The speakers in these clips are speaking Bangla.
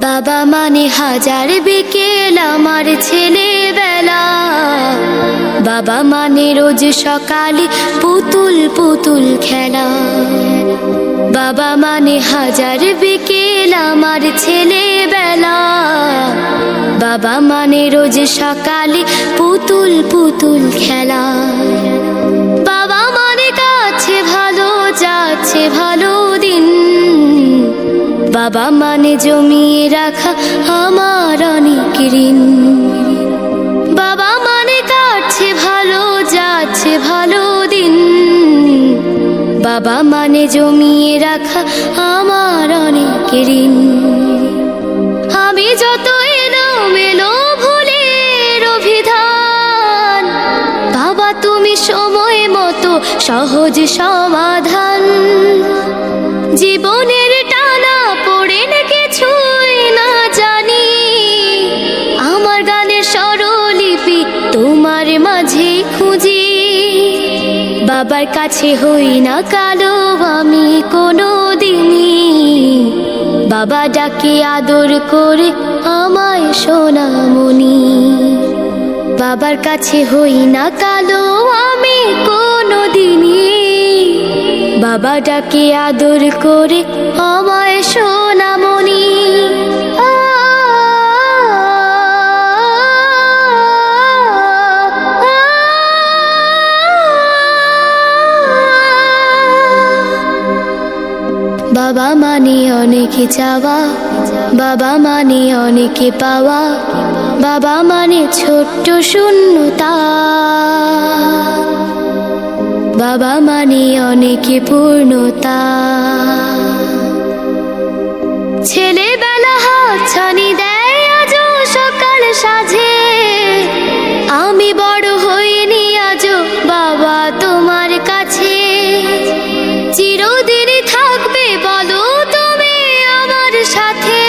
বাবা মানে হাজার বিকেল আমার ছেলেবেলা। বাবা মানে রোজ সকালে পুতুল পুতুল খেলা। বাবা মানে হাজার বিকেল আমার ছেলেবেলা। বাবা মানে রোজ সকালে পুতুল পুতুল খেলা। বাবা মানে কাছে ভালো যাচ্ছে ভালো দিন। বাবা মানে জমিয়ে রাখা আমার অনেক ঋণ। বাবা মানে কাটছে ভালো যাচ্ছে ভালো দিন। বাবা মানে জমিয়ে রাখা আমার অনেক ঋণ। আমি যত এলোমেলো ভুলের অভিধান, বাবা তুমি সময় মতো সহজ সমাধান। জীবনের টানা পড়ে না কিছুই না জানি, আমার গানের স্বরলিপি তোমার মাঝে খুঁজি। বাবার কাছে হই না কালো আমি কোনো দিনই, বাবা ডাকে আদর করে আমায় সোনামণি। বাবার কাছে হই না কালো আমি কোনো দিনই, বাবা ডাকে আদর করে আমায় সোনামণি। বাবা মানে অনেক চাওয়া, বাবা মানে অনেক পাওয়া। বাবা মানে ছোট্ট শূন্যতা, বাবা মানে অনেক পূর্ণতা। ছেলেবেলা হাতছানি দেয় আজও সকাল সাজে। আমি বড় হইনি আজও বাবা তোমার কাছে। চিরদিনই থাকবে বলো তুমি আমার সাথে,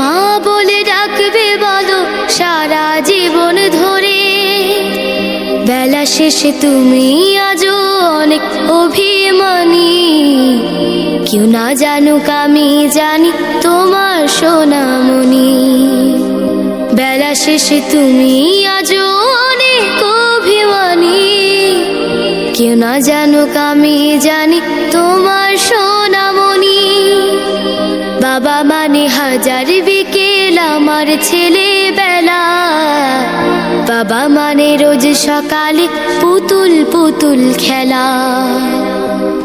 মা বলে ডাকবে বলো সারা জীবন ধরে। বেলা শেষে তুমি আজও অনেক অভিমানী, কেউ না জানুক আমি জানি তোমার সোনামণি। বেলা শেষে তুমি আজও অনেক অভিমানী, কেউ না জানুক আমি জানি তোমার সোনামণি। বাবা মানে হাজার বিকেল আমার ছেলেবেলা। বাবা মানে রোজ সকালে পুতুল পুতুল খেলা।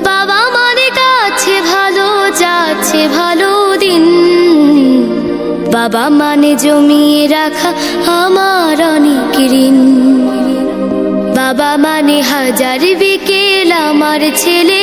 বাবা মানে কাছে ভালো যাচ্ছে ভালো দিন। বাবা মানে জমিয়ে রাখা আমার অনেক ঋণ। বাবা মানে হাজার বিকেল আমার ছেলে